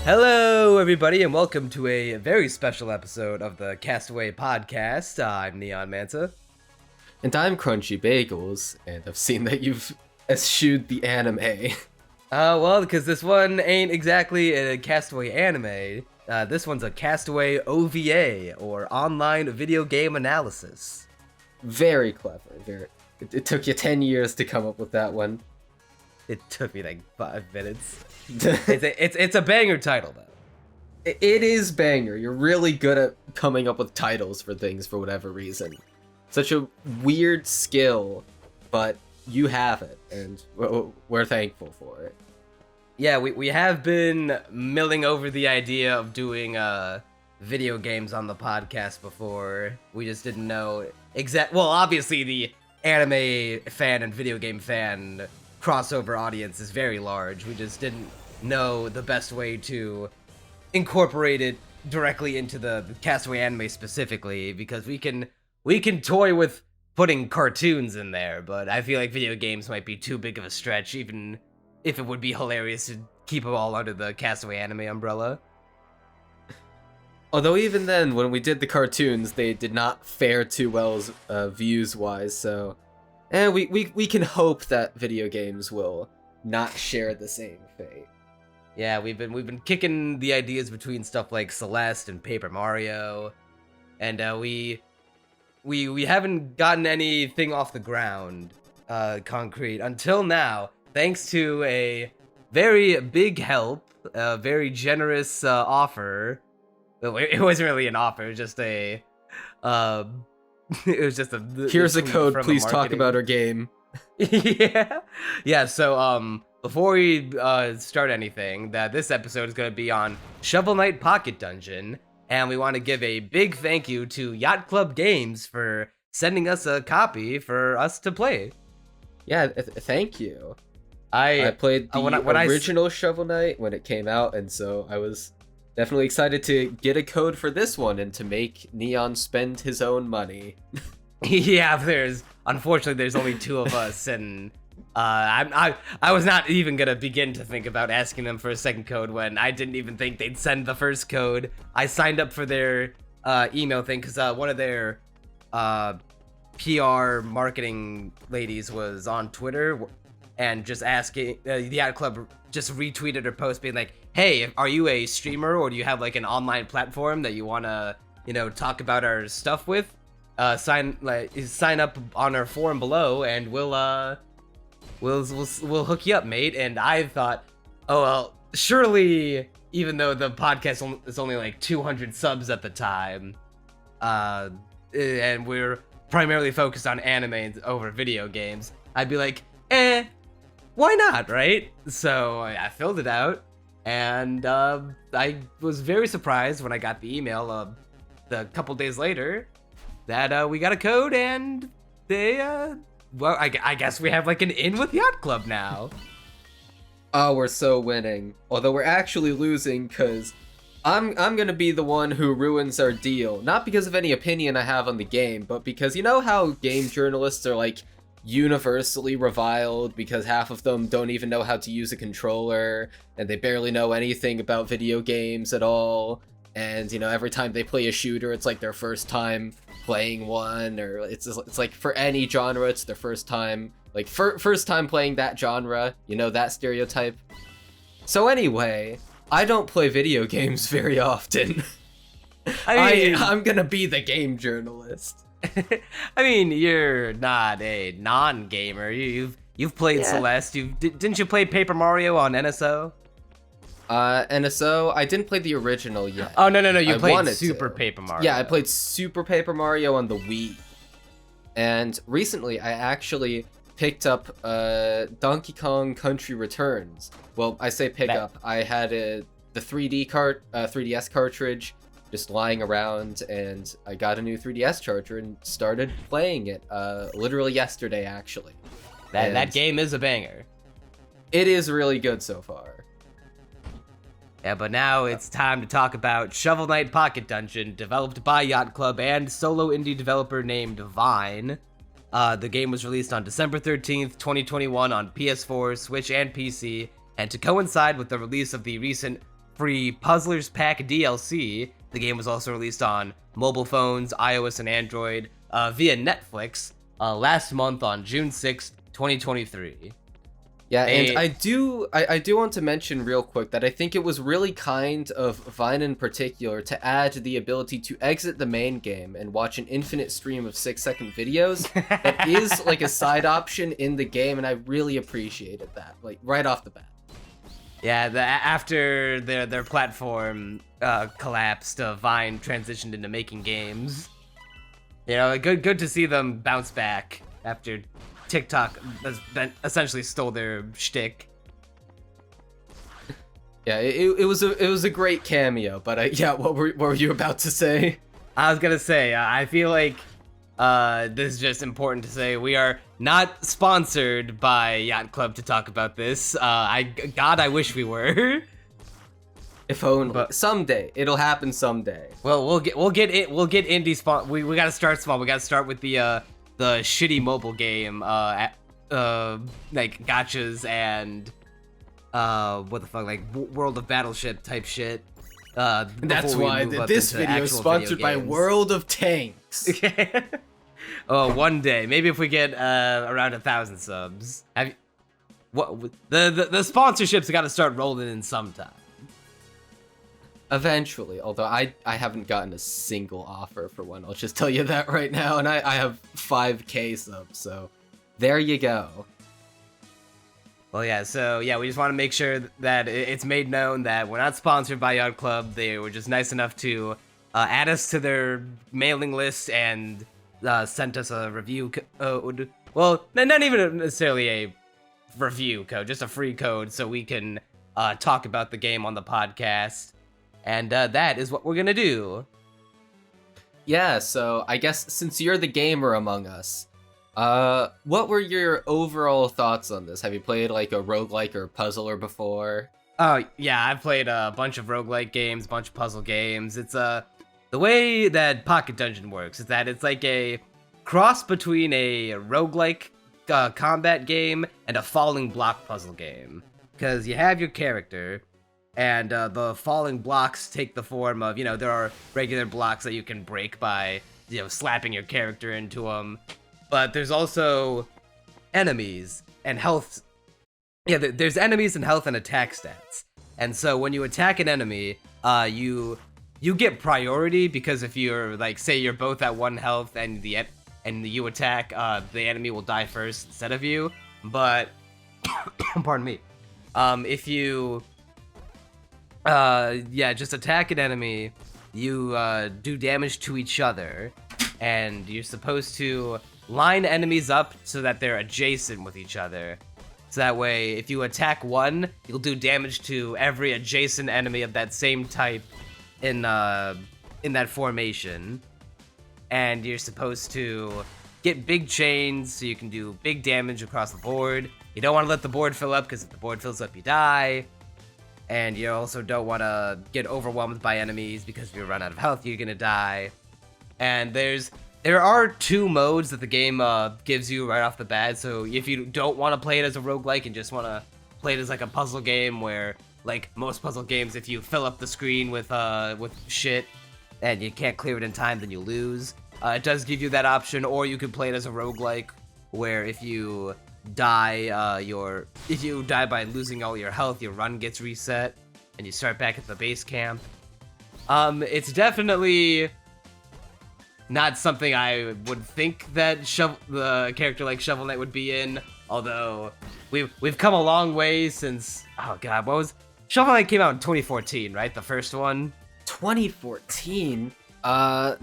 Hello, everybody, and welcome to a very special episode of the Castaway podcast. I'm Neon Manta. And I'm Crunchy Bagels, and I've seen that you've eschewed the anime. Well, because this one ain't exactly a Castaway Anime. This one's a Castaway OVA, or Online Video Game Analysis. Very clever. It took you 10 years to come up with that one. It took me like 5 minutes. It's a banger title, though. It is banger. You're really good at coming up with titles for things for whatever reason. Such a weird skill, but you have it, and we're thankful for it. Yeah, we have been milling over the idea of doing video games on the podcast before. We just didn't know well, obviously the anime fan and video game fan crossover audience is very large. We just didn't know the best way to incorporate it directly into the Castaway Anime specifically, because we can toy with putting cartoons in there, but I feel like video games might be too big of a stretch, even if it would be hilarious to keep them all under the Castaway Anime umbrella. Although even then, when we did the cartoons, they did not fare too well views-wise, so... we can hope that video games will not share the same fate. Yeah, we've been kicking the ideas between stuff like Celeste and Paper Mario, and we haven't gotten anything off the ground, concrete, until now, thanks to a very big help, a very generous offer. It wasn't really an offer, it was just a it was just a here's a code, please talk about our game. yeah, so before we start anything, this episode is going to be on Shovel Knight Pocket Dungeon, and we want to give a big thank you to Yacht Club Games for sending us a copy for us to play. Yeah, thank you. I played the original Shovel Knight when it came out, and so I was definitely excited to get a code for this one and to make Neon spend his own money. Yeah, unfortunately there's only 2 of us, and I was not even gonna begin to think about asking them for a second code when I didn't even think they'd send the first code. I signed up for their email thing because one of their PR marketing ladies was on Twitter and just asking, the Yacht Club just retweeted her post being like, hey, are you a streamer or do you have like an online platform that you want to, talk about our stuff with? Sign up on our forum below and we'll hook you up, mate. And I thought, oh, well, surely, even though the podcast is only like 200 subs at the time, and we're primarily focused on anime over video games, I'd be like, why not, right? So I filled it out, and I was very surprised when I got the email a couple days later that we got a code, and they, well, I guess we have like an in with Yacht Club now. Oh, we're so winning. Although we're actually losing, because I'm gonna be the one who ruins our deal. Not because of any opinion I have on the game, but because you know how game journalists are like universally reviled because half of them don't even know how to use a controller and they barely know anything about video games at all, and every time they play a shooter it's like their first time playing one, or it's like for any genre it's their first time, like first time playing that genre, that stereotype. So anyway, I don't play video games very often. I'm gonna be the game journalist. I mean, you're not a non-gamer. You've played Celeste. Didn't you play Paper Mario on NSO? NSO. I didn't play the original yet. Oh no! You played Super Paper Mario. Yeah, I played Super Paper Mario on the Wii. And recently, I actually picked up Donkey Kong Country Returns. Well, I say pick up. I had the 3DS cartridge just lying around, and I got a new 3DS charger and started playing it literally yesterday, actually. That game is a banger. It is really good so far. Yeah, but now it's time to talk about Shovel Knight Pocket Dungeon, developed by Yacht Club and solo indie developer named Vine. The game was released on December 13th, 2021 on PS4, Switch, and PC, and to coincide with the release of the recent free Puzzlers Pack DLC. The game was also released on mobile phones, iOS and Android, via Netflix last month on June 6th, 2023. Yeah, and I do want to mention real quick that I think it was really kind of Vine in particular to add the ability to exit the main game and watch an infinite stream of 6-second videos. That is like a side option in the game, and I really appreciated that, like right off the bat. Yeah, after their platform collapsed, Vine transitioned into making games. You know, good to see them bounce back after TikTok has essentially stole their shtick. Yeah, it was a great cameo, but yeah, what were you about to say? I was gonna say, I feel like this is just important to say we are not sponsored by Yacht Club to talk about this. God, I wish we were. If only. But someday it'll happen someday. Well, we'll get indie spawn. We gotta start small. We gotta start with the shitty mobile game, like gotchas and what the fuck, like World of Battleship type shit. That's why this video is sponsored by World of Tanks. Oh, one day, maybe if we get around 1,000 subs. The sponsorships got to start rolling in sometime. Eventually, although I haven't gotten a single offer for one. I'll just tell you that right now, and I have 5K subs, so there you go. Well, yeah, so yeah, we just want to make sure that it's made known that we're not sponsored by Yacht Club. They were just nice enough to add us to their mailing list and sent us a review code. Well, not even necessarily a review code, just a free code so we can talk about the game on the podcast. And that is what we're gonna do. Yeah, so I guess since you're the gamer among us, what were your overall thoughts on this? Have you played like a roguelike or puzzler before? Oh, yeah, I've played a bunch of roguelike games, a bunch of puzzle games. It's the way that Pocket Dungeon works is that it's like a cross between a roguelike combat game and a falling block puzzle game. Because you have your character, and the falling blocks take the form of, there are regular blocks that you can break by, slapping your character into them. But there's also enemies and health. Yeah, there's enemies and health and attack stats. And so when you attack an enemy, you get priority because if you're like, say you're both at 1 health and you attack, the enemy will die first instead of you. But pardon me. If you just attack an enemy, you do damage to each other, and you're supposed to line enemies up so that they're adjacent with each other. So that way, if you attack one, you'll do damage to every adjacent enemy of that same type in that formation. And you're supposed to get big chains so you can do big damage across the board. You don't want to let the board fill up, because if the board fills up, you die. And you also don't want to get overwhelmed by enemies, because if you run out of health, you're gonna die. And there are 2 modes that the game gives you right off the bat. So if you don't want to play it as a roguelike and just want to play it as like a puzzle game, where like most puzzle games, if you fill up the screen with shit and you can't clear it in time, then you lose. It does give you that option. Or you could play it as a roguelike, where if you die by losing all your health, your run gets reset and you start back at the base camp. It's definitely not something I would think that the character like Shovel Knight would be in, although we've come a long way since, oh god, Shovel Knight came out in 2014, right? The first one? 2014? I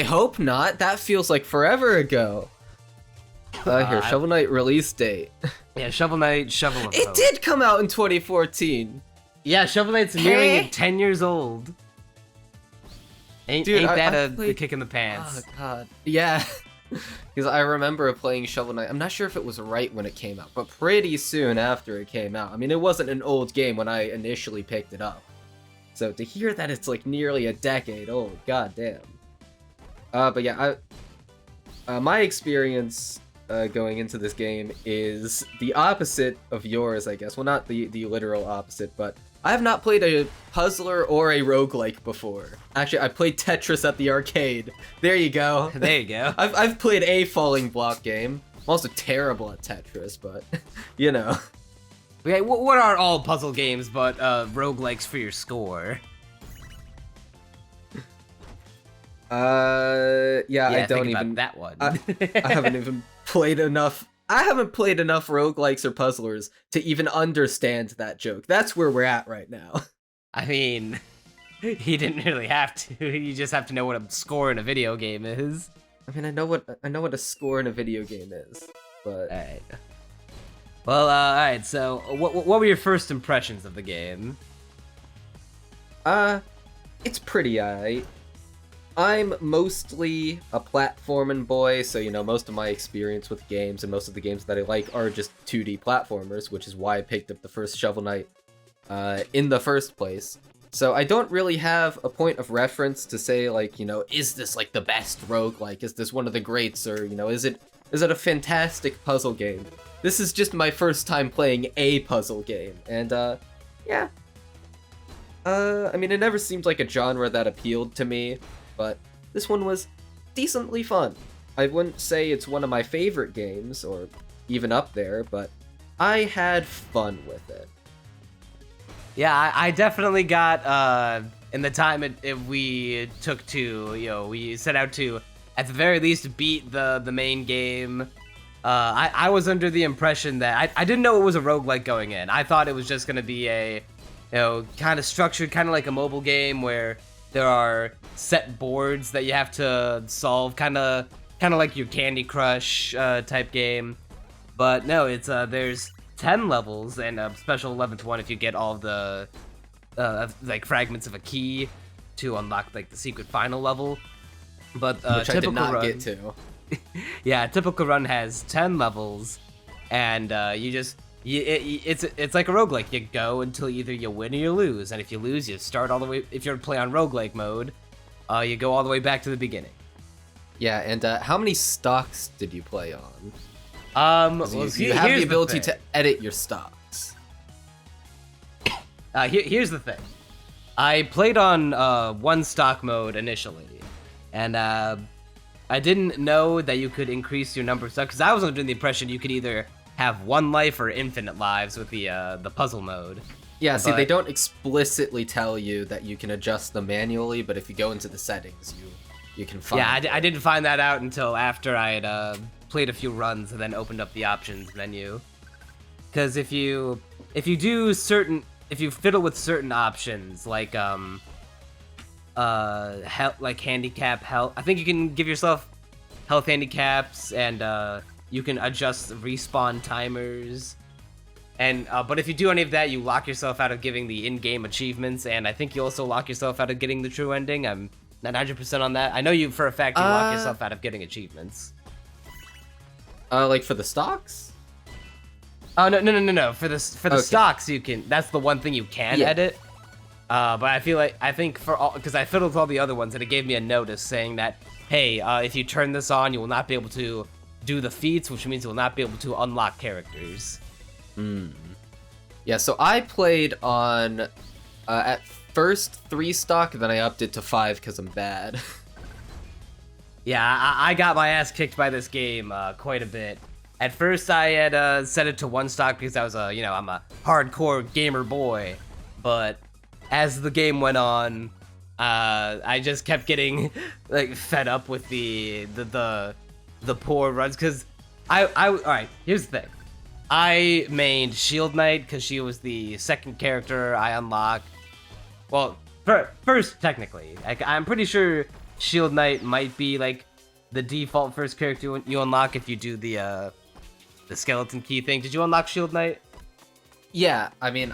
hope not. That feels like forever ago. Here, Shovel Knight release date. Yeah, Shovel Knight, Shovel of It Hope. did come out in 2014. Yeah, Shovel Knight's nearing 10 years old. Ain't that a kick in the pants? Oh god. Yeah. Because I remember playing Shovel Knight. I'm not sure if it was right when it came out, but pretty soon after it came out. I mean, it wasn't an old game when I initially picked it up. So to hear that it's like nearly a decade old, goddamn. But yeah, my experience going into this game is the opposite of yours, I guess. Well, not the literal opposite, but I have not played a puzzler or a roguelike before. Actually, I played Tetris at the arcade. There you go. There you go. I've played a falling block game. I'm also terrible at Tetris, but, you know. Okay, what are all puzzle games but roguelikes for your score? Yeah, I don't think even... about that one. I haven't even played enough... I haven't played enough roguelikes or puzzlers to even understand that joke. That's where we're at right now. I mean, you didn't really have to. You just have to know what a score in a video game is. I mean, I know what a score in a video game is, but... Alright. Well, alright, so what were your first impressions of the game? It's pretty alright. I'm mostly a platforming boy, so, you know, most of my experience with games and most of the games that I like are just 2D platformers, which is why I picked up the first Shovel Knight in the first place. So I don't really have a point of reference to say, like, you know, is this, like, the best roguelike? Is this one of the greats? Or, you know, is it a fantastic puzzle game? This is just my first time playing a puzzle game, and, yeah. I mean, it never seemed like a genre that appealed to me, but this one was decently fun. I wouldn't say it's one of my favorite games, or even up there, but I had fun with it. Yeah, I definitely got, in the time we took to, you know, we set out to, at the very least, beat the main game. I was under the impression that, I didn't know it was a roguelike going in. I thought it was just going to be a, you know, kind of structured, kind of like a mobile game where there are set boards that you have to solve, kind of like your Candy Crush type game. But no, it's there's 10 levels and a special 11th one if you get all the like fragments of a key to unlock like the secret final level. But which I did not get to. Yeah, a typical run has 10 levels, and it's like a roguelike. You go until either you win or you lose, and if you lose, you start all the way. If you're to play on roguelike mode, you go all the way back to the beginning. Yeah, and how many stocks did you play on? You have the ability to edit your stocks. Here's the thing. I played on one stock mode initially, and I didn't know that you could increase your number of stocks, because I was under the impression you could either have one life or infinite lives with the puzzle mode. Yeah, see, they don't explicitly tell you that you can adjust them manually, but if you go into the settings, you can find Yeah, I didn't find that out until after I had played a few runs and then opened up the options menu. Because if you fiddle with certain options, like like handicap health, I think you can give yourself health handicaps, and you can adjust respawn timers. And but if you do any of that, you lock yourself out of giving the in-game achievements, and I think you also lock yourself out of getting the true ending. I'm not 100% on that. I know you for a fact you lock yourself out of getting achievements. Like for the stocks? Oh no. For the stocks, you can. That's the one thing you can edit. But I think for all, because I fiddled with all the other ones, and it gave me a notice saying that, hey, if you turn this on, you will not be able to do the feats, which means you will not be able to unlock characters. Yeah, so I played on at first 3 stock, then I upped it to 5 because I'm bad. Yeah, I got my ass kicked by this game quite a bit. At first, I had set it to 1 stock because I was I'm a hardcore gamer boy. But as the game went on, I just kept getting like fed up with the poor runs, because all right, here's the thing. I mained Shield Knight because she was the second character I unlocked. Well, first technically, I'm pretty sure Shield Knight might be like the default first character you unlock if you do the skeleton key thing. Did you unlock Shield Knight? Yeah, I mean,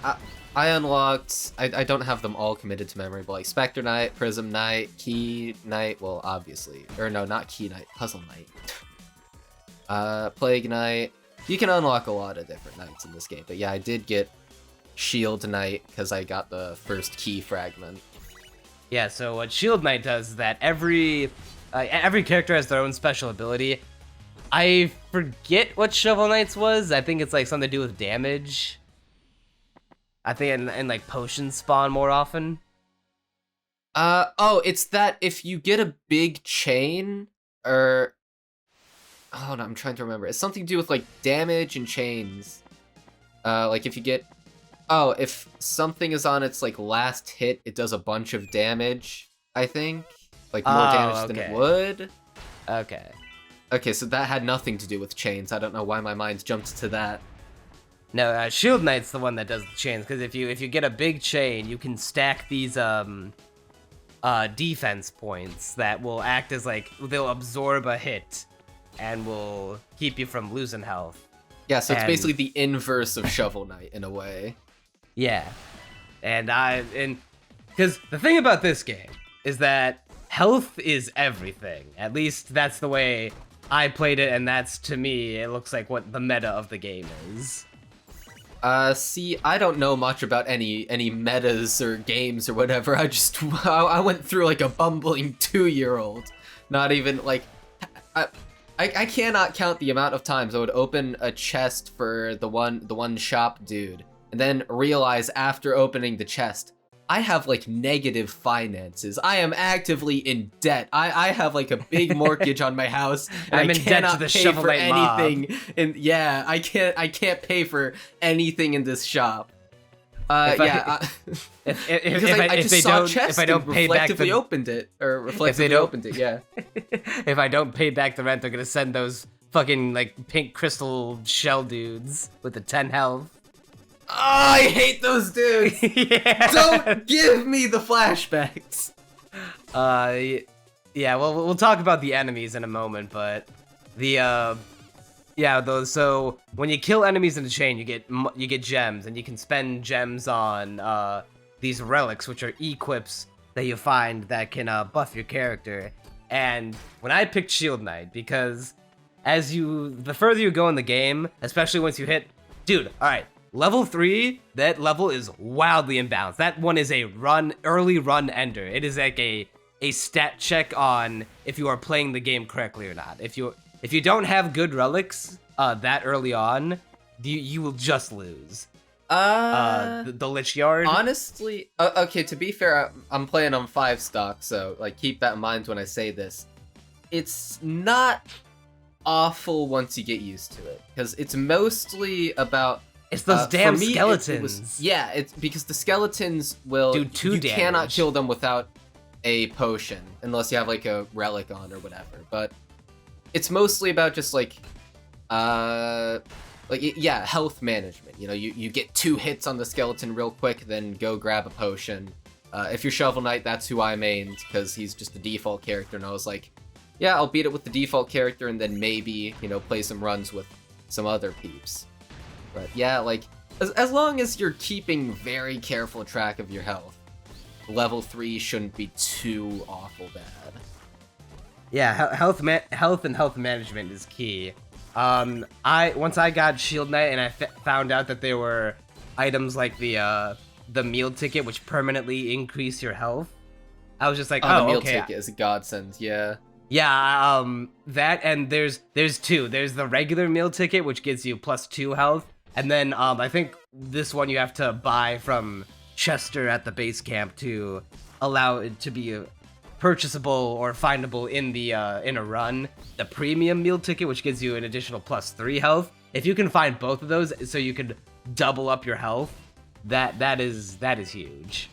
I unlocked, I don't have them all committed to memory, but like Spectre Knight, Prism Knight, Key Knight, well, obviously, or no, not Key Knight, Puzzle Knight, Plague Knight. You can unlock a lot of different knights in this game, but yeah, I did get Shield Knight because I got the first key fragment. Yeah, so what Shield Knight does is that every character has their own special ability. I forget what Shovel Knight's was. I think it's like something to do with damage. I think and like potions spawn more often. Oh, it's that if you get a big chain, or... Oh, no, I'm trying to remember. It's something to do with, like, damage and chains. Like, if you get... Oh, if something is on its, like, last hit, it does a bunch of damage, I think. Like, more damage than it would. Okay. Okay, so that had nothing to do with chains. I don't know why my mind jumped to that. No, Shield Knight's the one that does the chains, because if you get a big chain, you can stack these defense points that will act as like they'll absorb a hit and will keep you from losing health. Yeah, so it's basically the inverse of Shovel Knight in a way. Yeah. And because the thing about this game is that health is everything. At least that's the way I played it, and that's, to me, it looks like what the meta of the game is. See, I don't know much about any metas or games or whatever. I went through like a bumbling 2-year-old. Not even, like, I cannot count the amount of times I would open a chest for the one shop dude, and then realize after opening the chest, I have like negative finances. I am actively in debt. I have like a big mortgage on my house, and I'm I in cannot debt to the pay for Shovel Knight anything. mob. And yeah, I can't pay for anything in this shop. If I don't pay back reflectively opened it, or reflectively opened it, yeah. If I don't pay back the rent, they're gonna send those fucking like pink crystal shell dudes with the 10 health. Oh, I hate those dudes. Yeah. Don't give me the flashbacks. Yeah. Well, we'll talk about the enemies in a moment, but so when you kill enemies in the chain, you get gems, and you can spend gems on these relics, which are equips that you find that can buff your character. And when I picked Shield Knight, because the further you go in the game, especially once you hit, dude, all right, level 3, that level is wildly imbalanced. That one is a early run ender. It is like a stat check on if you are playing the game correctly or not. If you don't have good relics that early on, you will just lose. The Lich Yard. Honestly, okay, to be fair, I'm playing on 5 stock, so like keep that in mind when I say this. It's not awful once you get used to it, because it's mostly about... It's those damn me, skeletons. It's because the skeletons will... do 2 damage. You cannot kill them without a potion, unless you have like a relic on or whatever, but it's mostly about just like health management. You know, you get 2 hits on the skeleton real quick, then go grab a potion. If you're Shovel Knight, that's who I mained, because he's just the default character, and I was like, yeah, I'll beat it with the default character, and then maybe, you know, play some runs with some other peeps. But yeah, like, as long as you're keeping very careful track of your health, level 3 shouldn't be too awful bad. Yeah, health and health management is key. Once I got Shield Knight and I found out that there were items like the meal ticket, which permanently increase your health, I was just like, the meal ticket is a godsend, yeah. Yeah, that, and there's 2. There's the regular meal ticket, which gives you +2 health, and then I think this one you have to buy from Chester at the base camp to allow it to be purchasable or findable in a run. The premium meal ticket, which gives you an additional +3 health. If you can find both of those, so you could double up your health, that is huge.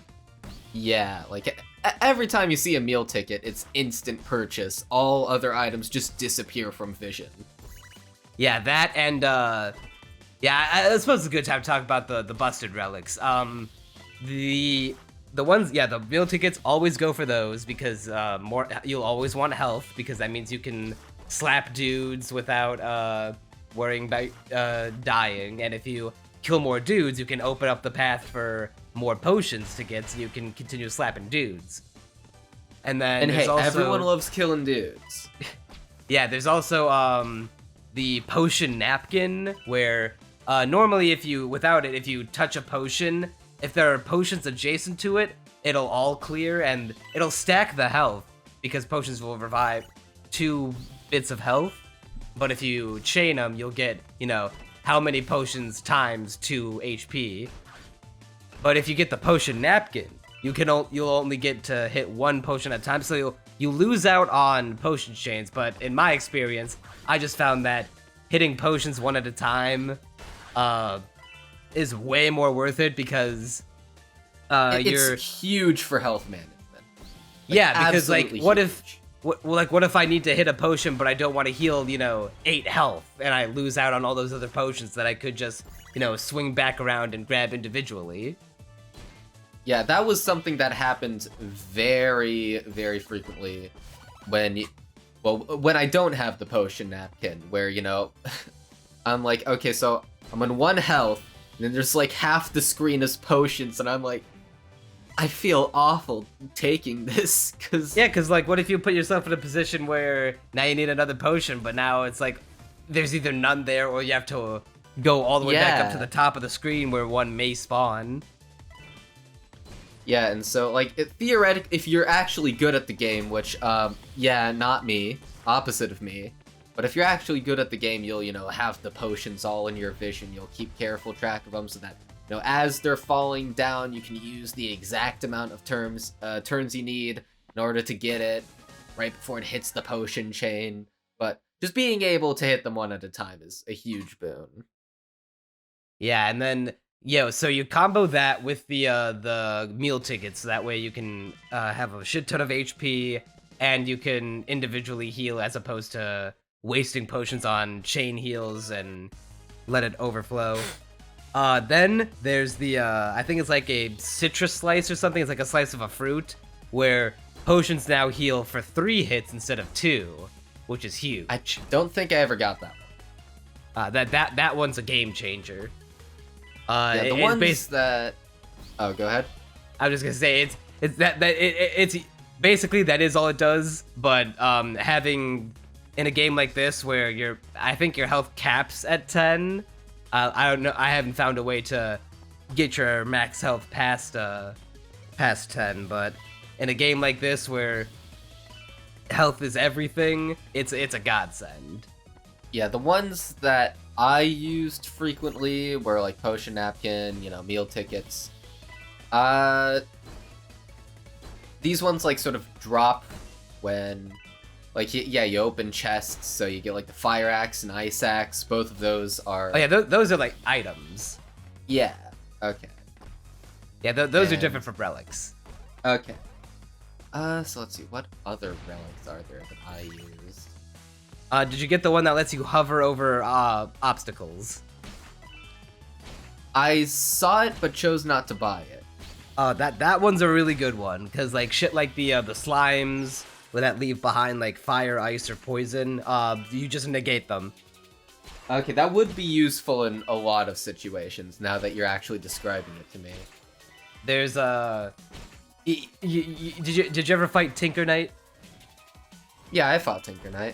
Yeah, like every time you see a meal ticket, it's instant purchase. All other items just disappear from vision. Yeah, that, and I suppose it's a good time to talk about the busted relics. The ones, the meal tickets, always go for those, because you'll always want health, because that means you can slap dudes without worrying about dying, and if you kill more dudes, you can open up the path for more potions to get, so you can continue slapping dudes. And then hey, also, everyone loves killing dudes. Yeah, there's also the potion napkin, where normally if you touch a potion, if there are potions adjacent to it, it'll all clear, and it'll stack the health, because potions will revive 2 bits of health. But if you chain them, you'll get, how many potions times 2 HP. But if you get the potion napkin, you'll only get to hit one potion at a time, so you lose out on potion chains. But in my experience, I just found that hitting potions one at a time is way more worth it because you're huge for health management. Yeah, because like what huge. what if I need to hit a potion but I don't want to heal 8 health and I lose out on all those other potions that I could just swing back around and grab individually. Yeah, that was something that happened very, very frequently when I don't have the potion napkin, where, I'm like, okay, so I'm on 1 health, and then there's like half the screen is potions, and I'm like, I feel awful taking this, because... Yeah, because, like, what if you put yourself in a position where now you need another potion, but now it's like, there's either none there, or you have to go all the way back up to the top of the screen where one may spawn. Yeah, and so, like, theoretically, if you're actually good at the game, which, not me, opposite of me, but if you're actually good at the game, you'll, have the potions all in your vision, you'll keep careful track of them so that, as they're falling down, you can use the exact amount of turns you need in order to get it right before it hits the potion chain, but just being able to hit them one at a time is a huge boon. Yeah, and then... so you combo that with the meal tickets, so that way you can have a shit ton of HP, and you can individually heal as opposed to wasting potions on chain heals and let it overflow. Then there's the, I think it's like a citrus slice or something, it's like a slice of a fruit, where potions now heal for 3 hits instead of 2, which is huge. I don't think I ever got that one. That one's a game changer. The ones that... Oh, go ahead. I was just gonna say it's basically that is all it does. But having in a game like this where I think your health caps at 10. I don't know. I haven't found a way to get your max health past 10. But in a game like this where health is everything, it's a godsend. Yeah, the ones that I used frequently were like potion napkin, meal tickets. These ones like sort of drop when, like, you open chests, so you get like the fire axe and ice axe. Both of those are... Oh yeah, those are like items. Yeah, okay. Yeah, those are different from relics. Okay. So let's see, what other relics are there that I used? Did you get the one that lets you hover over obstacles? I saw it, but chose not to buy it. That one's a really good one, because like shit like the slimes that leave behind like fire, ice, or poison, you just negate them. Okay, that would be useful in a lot of situations, now that you're actually describing it to me. There's did you ever fight Tinker Knight? Yeah, I fought Tinker Knight.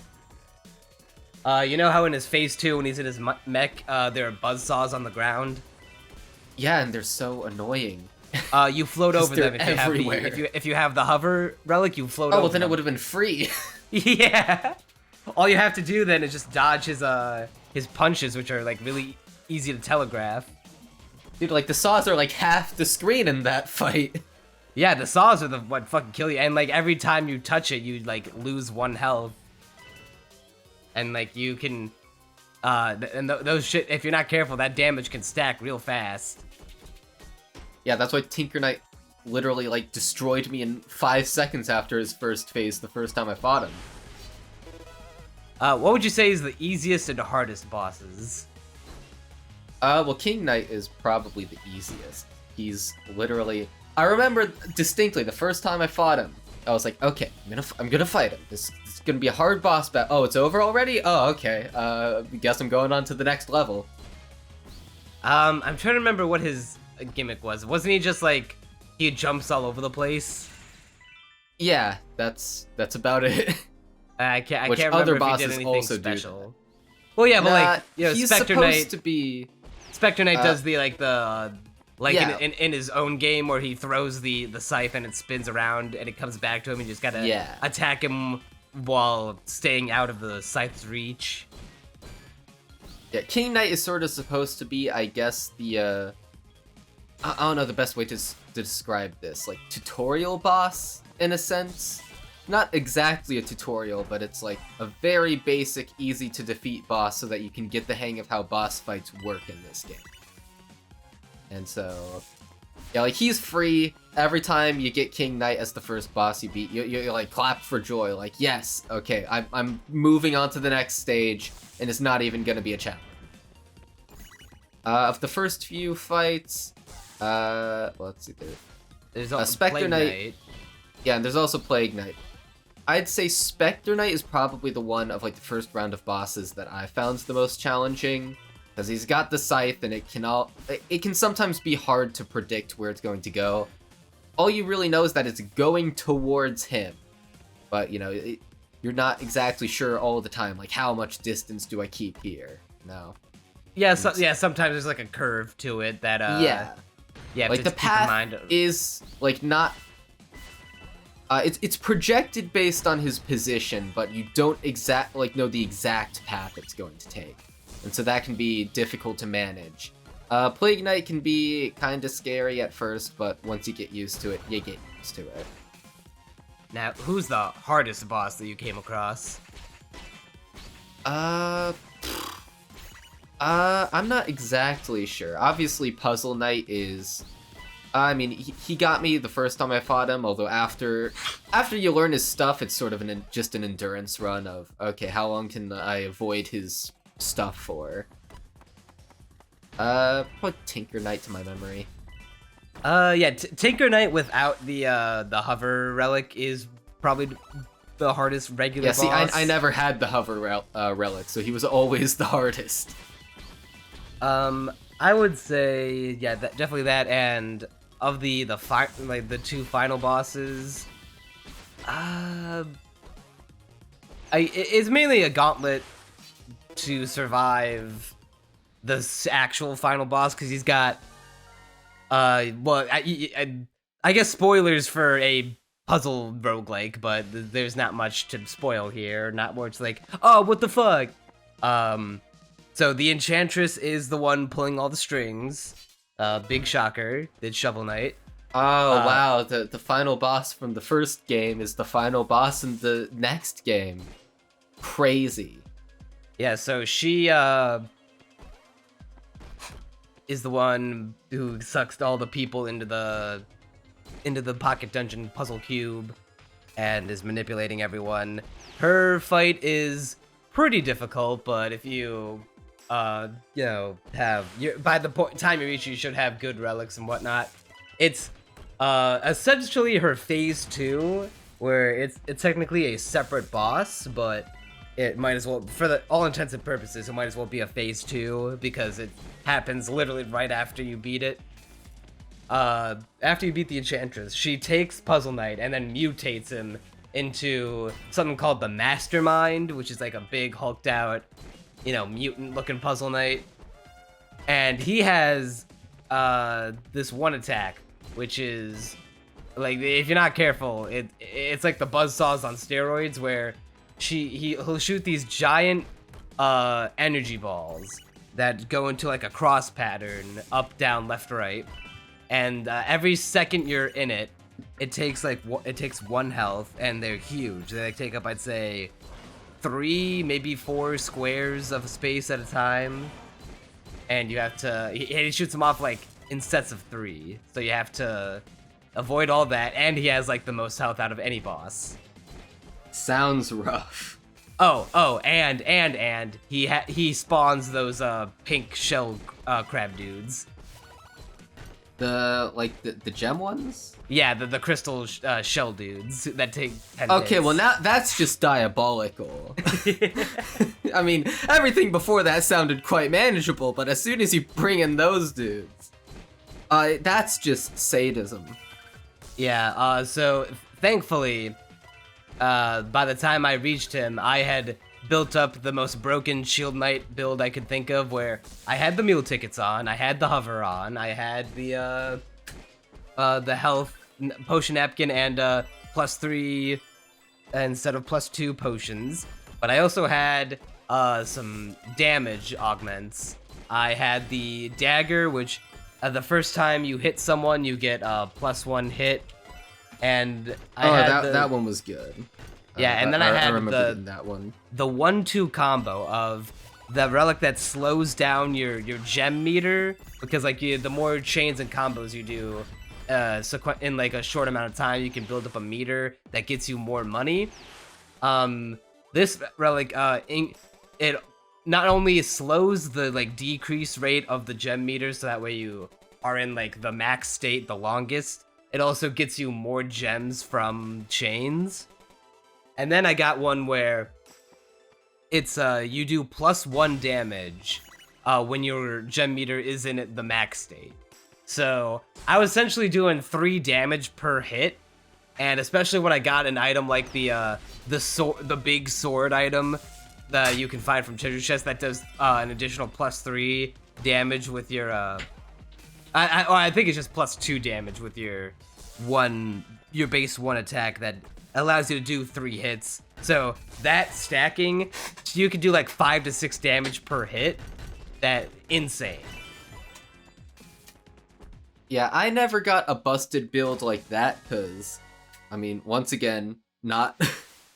You know how in his phase 2, when he's in his mech, there are buzzsaws on the ground? Yeah, and they're so annoying. You float over them if you have the hover relic, you float over them. Oh, well then it would have been free. Yeah. All you have to do then is just dodge his punches, which are like really easy to telegraph. Dude, like the saws are like half the screen in that fight. Yeah, the saws are what fucking kill you, and like every time you touch it, you like lose 1 health. And like you can, those shit, if you're not careful, that damage can stack real fast. Yeah, that's why Tinker Knight literally like destroyed me in 5 seconds after his first phase the first time I fought him. What would you say is the easiest and hardest bosses? Well, King Knight is probably the easiest. He's literally... I remember distinctly the first time I fought him, I was like, okay, I'm gonna fight him. This is gonna be a hard boss battle. Oh, it's over already? Oh, okay. Guess I'm going on to the next level. I'm trying to remember what his gimmick was. Wasn't he just like, he jumps all over the place? Yeah, that's about it. I can't remember if he did anything also special. Well, yeah, but like, he's Spectre supposed Knight to be... Spectre Knight does the yeah. in his own game where he throws the scythe and it spins around and it comes back to him. You just gotta attack him while staying out of the scythe's reach. Yeah, King Knight is sort of supposed to be, I guess, the I don't know the best way to describe this, like tutorial boss in a sense. Not exactly a tutorial, but it's like a very basic, easy to defeat boss so that you can get the hang of how boss fights work in this game. And so, yeah, like he's free. Every time you get King Knight as the first boss you beat, you like clap for joy, like yes, okay, I'm moving on to the next stage, and it's not even gonna be a challenge. Of the first few fights, let's see, There's Spectre Plague Knight. Yeah, and there's also Plague Knight. I'd say Spectre Knight is probably the one of like the first round of bosses that I found the most challenging, because he's got the scythe and it can sometimes be hard to predict where it's going to go. All you really know is that it's going towards him, but you know you're not exactly sure all the time. Like, how much distance do I keep here? No. Yeah, sometimes there's like a curve to it that yeah, like the path is like not. It's projected based on his position, but you don't know the exact path it's going to take, and so that can be difficult to manage. Plague Knight can be kind of scary at first, but once you get used to it, you get used to it. Now, who's the hardest boss that you came across? I'm not exactly sure. Obviously, Puzzle Knight is. I mean, he got me the first time I fought him. Although after you learn his stuff, it's sort of just an endurance run of okay, how long can I avoid his stuff for? Put Tinker Knight to my memory. Yeah, Tinker Knight without the hover relic is probably the hardest regular boss. Yeah, see, I never had the hover relic, so he was always the hardest. I would say, yeah, definitely that, and of the two final bosses, it's mainly a gauntlet to survive the actual final boss, because he's got, well, I guess spoilers for a puzzle roguelike, but there's not much to spoil here, not more it's like, oh, what the fuck? So the Enchantress is the one pulling all the strings. Big shocker, did Shovel Knight. Oh, wow, the final boss from the first game is the final boss in the next game. Crazy. Yeah, so she is the one who sucks all the people into the pocket dungeon puzzle cube and is manipulating everyone. Her fight is pretty difficult, but if you by the time you reach, you should have good relics and whatnot. It's essentially her phase 2, where it's technically a separate boss, but it might as well, for all intents and purposes, it might as well be a phase 2 because it happens literally right after you beat it. After you beat the Enchantress, she takes Puzzle Knight and then mutates him into something called the Mastermind, which is like a big hulked out, mutant-looking Puzzle Knight, and he has this one attack, which is like, if you're not careful, it's like the buzzsaws on steroids, where he'll shoot these giant energy balls that go into like a cross pattern, up, down, left, right, and every second you're in it, it takes 1 health, and they're huge. They take up, I'd say, 3, maybe 4 squares of space at a time, and you have to. He shoots them off like in sets of 3, so you have to avoid all that. And he has like the most health out of any boss. Sounds rough. Oh, and he spawns those pink shell crab dudes. The gem ones? Yeah, the crystal shell dudes that take 10 Okay, hits. well now that's just diabolical. I mean, everything before that sounded quite manageable, but as soon as you bring in those dudes, that's just sadism. Yeah, so thankfully, by the time I reached him, I had built up the most broken Shield Knight build I could think of, where I had the mule tickets on, I had the hover on, I had the health potion napkin and +3 instead of +2 potions, but I also had some damage augments. I had the dagger, which the first time you hit someone, you get +1 hit, and that one was good. Yeah, and then I had remember that one. The 1-2 combo of the relic that slows down your gem meter, because like the more chains and combos you do in like a short amount of time, you can build up a meter that gets you more money. This relic it not only slows the like decrease rate of the gem meter, so that way you are in like the max state the longest, it also gets you more gems from chains. And then I got one where it's you do +1 damage when your gem meter is in the max state. So I was essentially doing 3 damage per hit, and especially when I got an item like the big sword item that you can find from treasure chest that does an additional +3 damage with your I think it's just +2 damage with your base 1 attack that allows you to do 3 hits. So that stacking, you could do like 5 to 6 damage per hit. That insane. Yeah, I never got a busted build like that because, I mean, once again, not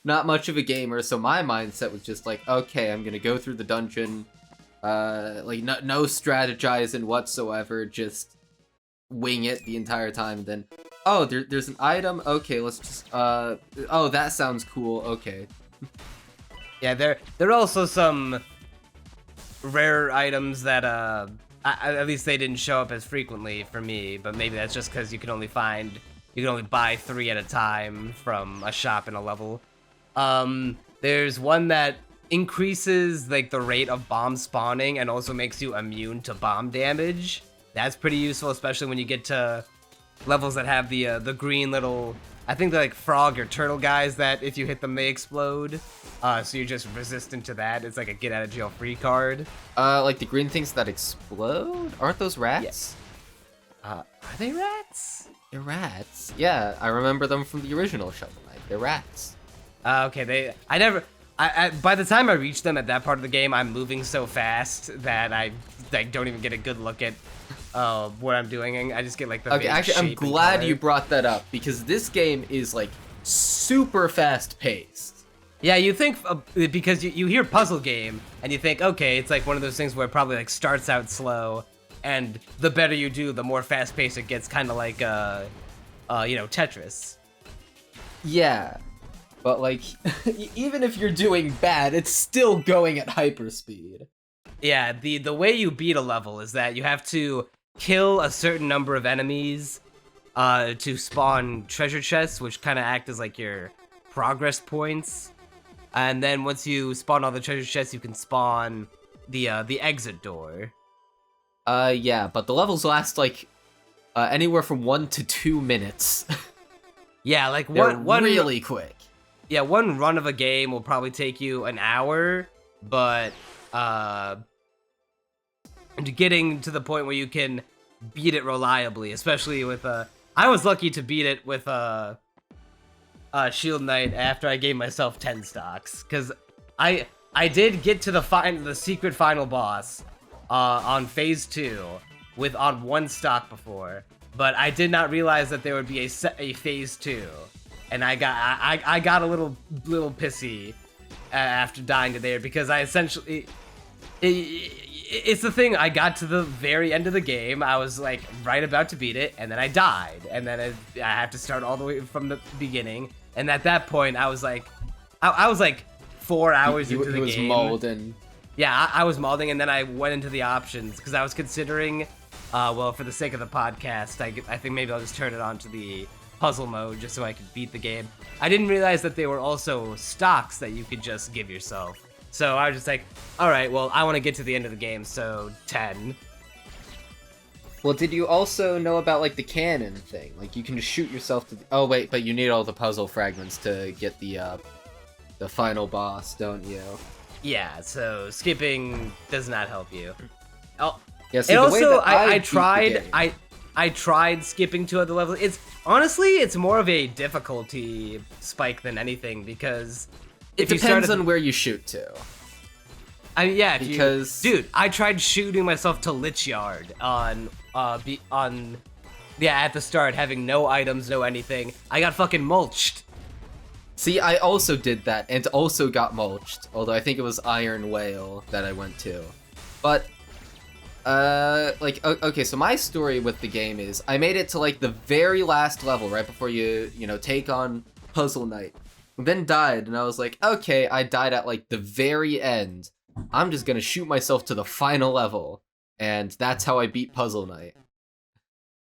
much of a gamer, so my mindset was just like, okay, I'm gonna go through the dungeon, like no strategizing whatsoever, just wing it the entire time, and then, oh, there's an item, okay, let's just, oh, that sounds cool, okay. Yeah, there are also some rare items that, at least they didn't show up as frequently for me, but maybe that's just because you can only buy 3 at a time from a shop in a level. There's one that increases like the rate of bomb spawning and also makes you immune to bomb damage. That's pretty useful, especially when you get to levels that have the green little, I think they're like frog or turtle guys that if you hit them they explode. So you're just resistant to that. It's like a get out of jail free card. Like the green things that explode? Aren't those rats? Yeah. Are they rats? They're rats. Yeah, I remember them from the original Shovel Knight. They're rats. Okay, by the time I reach them at that part of the game, I'm moving so fast that I like don't even get a good look at what I'm doing. I just get like the okay. Actually, I'm glad you brought that up because this game is like super fast paced. Yeah, you think because you hear puzzle game and you think, okay, it's like one of those things where it probably like starts out slow, and the better you do, the more fast paced it gets, kind of like Tetris. Yeah. But, like, even if you're doing bad, it's still going at hyperspeed. Yeah, the way you beat a level is that you have to kill a certain number of enemies to spawn treasure chests, which kind of act as, like, your progress points. And then once you spawn all the treasure chests, you can spawn the exit door. Yeah, but the levels last, like, anywhere from 1 to 2 minutes. Yeah, like, one really quick. Yeah, one run of a game will probably take you an hour, but getting to the point where you can beat it reliably, especially with I was lucky to beat it with Shield Knight after I gave myself 10 stocks, because I did get to the secret final boss on phase 2 on 1 stock before, but I did not realize that there would be a phase 2. And I got a little pissy after dying to there because I essentially it's the thing. I got to the very end of the game. I was like right about to beat it, and then I died, and then I have to start all the way from the beginning. And at that point, I was like 4 hours into the game. You was molding. Yeah, I was molding, and then I went into the options because I was considering, well, for the sake of the podcast, I think maybe I'll just turn it on to the puzzle mode just so I could beat the game. I didn't realize that they were also stocks that you could just give yourself. So I was just like, all right, well, I want to get to the end of the game, so 10. Well, did you also know about, like, the cannon thing? Like, you can just shoot yourself to oh, wait, but you need all the puzzle fragments to get the final boss, don't you? Yeah, so skipping does not help you. Oh, yeah, see, and also, I tried skipping to other levels. It's more of a difficulty spike than anything, because it depends on where you shoot to. I mean, yeah, because dude, I tried shooting myself to Lich Yard on at the start, having no items, no anything. I got fucking mulched. See, I also did that, and also got mulched. Although I think it was Iron Whale that I went to. But, okay, so my story with the game is, I made it to, like, the very last level, right before you take on Puzzle Knight. Then died, and I was like, okay, I died at, like, the very end. I'm just gonna shoot myself to the final level. And that's how I beat Puzzle Knight.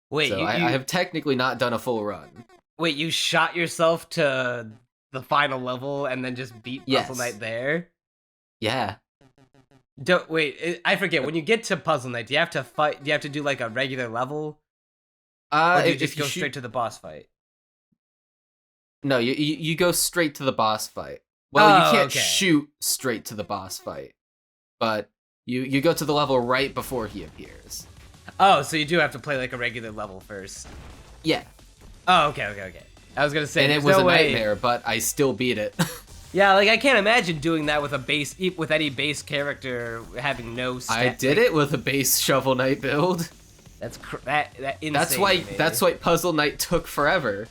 Wait, so I have technically not done a full run. Wait, you shot yourself to the final level and then just beat Puzzle Knight there? Yeah. I forget. When you get to Puzzle Knight, do you have to fight? Do you have to do like a regular level? Or do you just go straight to the boss fight? No, you go straight to the boss fight. Well, you can't shoot straight to the boss fight, but you go to the level right before he appears. Oh, so you do have to play like a regular level first. Yeah. Oh, okay. I was gonna say, and it was a nightmare, but I still beat it. Yeah, like I can't imagine doing that with any base character having no. I did it with a base Shovel Knight build. That's insane. That's why Puzzle Knight took forever.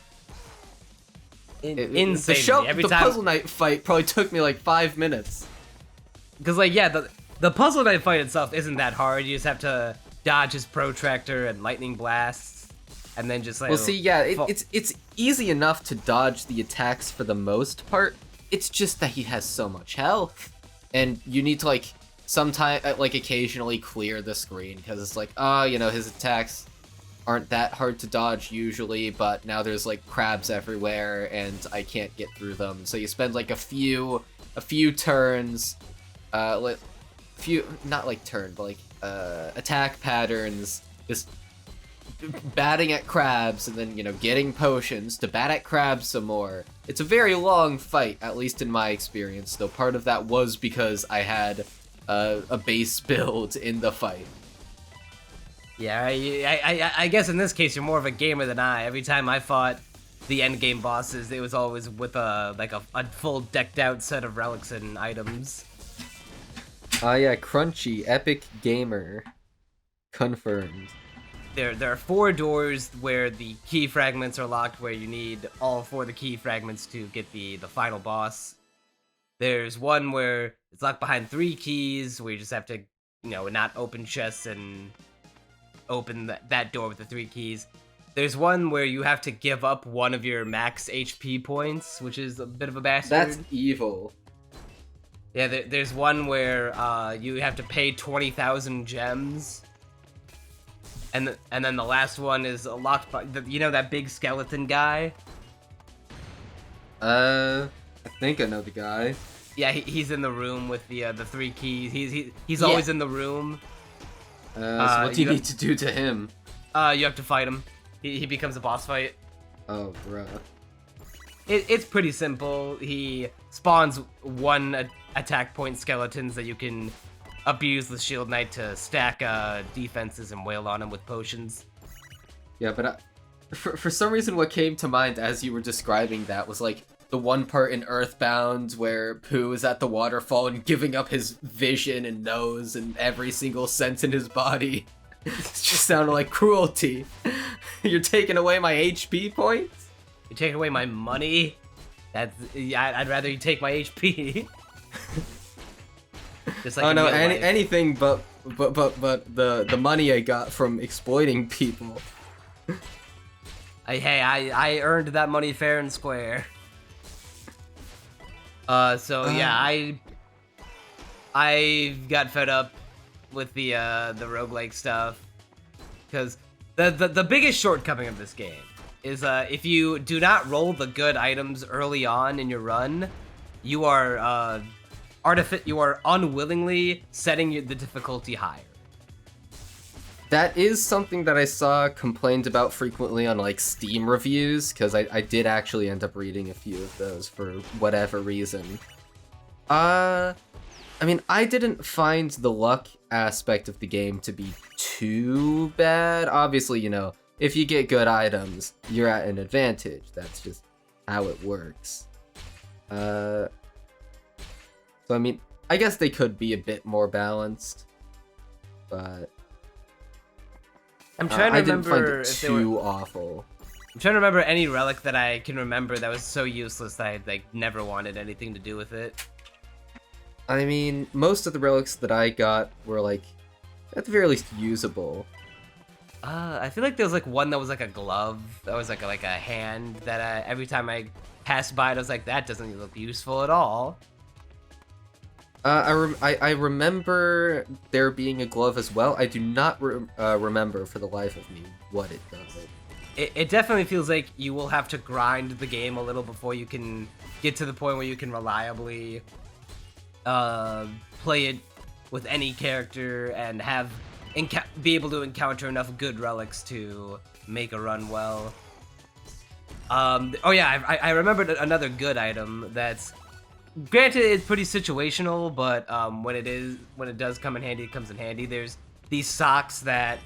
Insane. The Puzzle Knight fight probably took me like 5 minutes. Because like the Puzzle Knight fight itself isn't that hard. You just have to dodge his protractor and lightning blasts, and then just like. Well, see, yeah, it's easy enough to dodge the attacks for the most part. It's just that he has so much health, and you need to like occasionally clear the screen because it's like, his attacks aren't that hard to dodge usually, but now there's like crabs everywhere and I can't get through them. So you spend like a few turns, not like turn, but like attack patterns, just batting at crabs and then getting potions to bat at crabs some more. It's a very long fight, at least in my experience, though part of that was because I had a base build in the fight. Yeah, I guess in this case you're more of a gamer than I. Every time I fought the endgame bosses, it was always with a full decked out set of relics and items. Yeah, Crunchy, epic gamer, confirmed. There are 4 doors where the key fragments are locked, where you need all 4 of the key fragments to get the final boss. There's one where it's locked behind 3 keys, where you just have to, not open chests and open that door with the 3 keys. There's one where you have to give up one of your max HP points, which is a bit of a bastard. That's evil. Yeah, there's one where you have to pay 20,000 gems. And then the last one is locked by that big skeleton guy. I think I know the guy. Yeah, he's in the room with the 3 keys. He's always in the room. So what do you need to do to him? You have to fight him. He becomes a boss fight. Oh, bruh. It's pretty simple. He spawns 1 attack point skeletons that you can abuse the Shield Knight to stack defenses and wail on him with potions. Yeah, but for some reason what came to mind as you were describing that was like the one part in Earthbound where Pooh is at the waterfall and giving up his vision and nose and every single sense in his body. It just sounded like cruelty. You're taking away my HP points? You're taking away my money? I'd rather you take my HP. Just like anything but the money I got from exploiting people. I earned that money fair and square. I got fed up with the roguelike stuff, because the biggest shortcoming of this game is if you do not roll the good items early on in your run, you are unwillingly setting the difficulty higher. That is something that I saw complained about frequently on like Steam reviews, because I did actually end up reading a few of those for whatever reason. I mean, I didn't find the luck aspect of the game to be too bad. Obviously, if you get good items, you're at an advantage. That's just how it works. So I mean, I guess they could be a bit more balanced, but I'm trying to I didn't find remember it if they were. too awful. I'm trying to remember any relic that I can remember that was so useless that I like never wanted anything to do with it. I mean, most of the relics that I got were like, at the very least, usable. I feel like there was like one that was like a glove that was like a hand that every time I passed by it, I was like, that doesn't look useful at all. I remember there being a glove as well. I do not remember for the life of me what it does. It definitely feels like you will have to grind the game a little before you can get to the point where you can reliably play it with any character and be able to encounter enough good relics to make a run well. Oh yeah, I remembered another good item that's, granted, it's pretty situational, but when it does come in handy, it comes in handy. There's these socks that,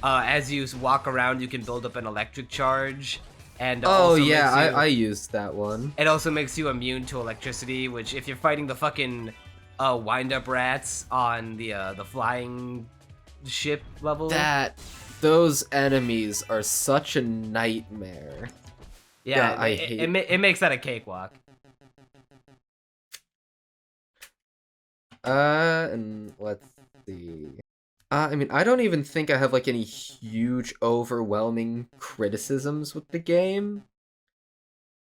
as you walk around, you can build up an electric charge. And oh yeah, I used that one. It also makes you immune to electricity, which if you're fighting the fucking wind-up rats on the flying ship level, those enemies are such a nightmare. Yeah, I hate it makes that a cakewalk. And let's see. I mean, I don't even think I have like any huge, overwhelming criticisms with the game.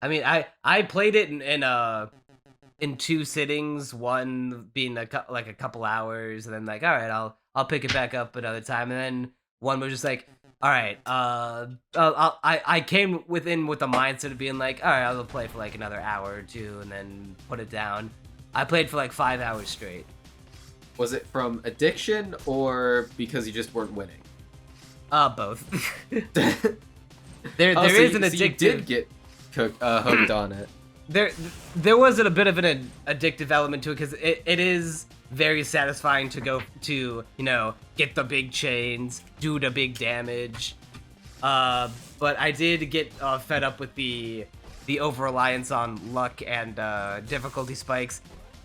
I mean, I played it in 2 sittings, one being a couple hours, and then like, all right, I'll pick it back up another time, and then one was just like, all right, I came with the mindset of being like, all right, I'll play for like another hour or 2, and then put it down. I played for like 5 hours straight. Was it from addiction or because you just weren't winning? Both. there is an addictive. So you did get hooked on it. There was a bit of an addictive element to it because it is very satisfying to go to, get the big chains, do the big damage. But I did get fed up with the over-reliance on luck and difficulty spikes.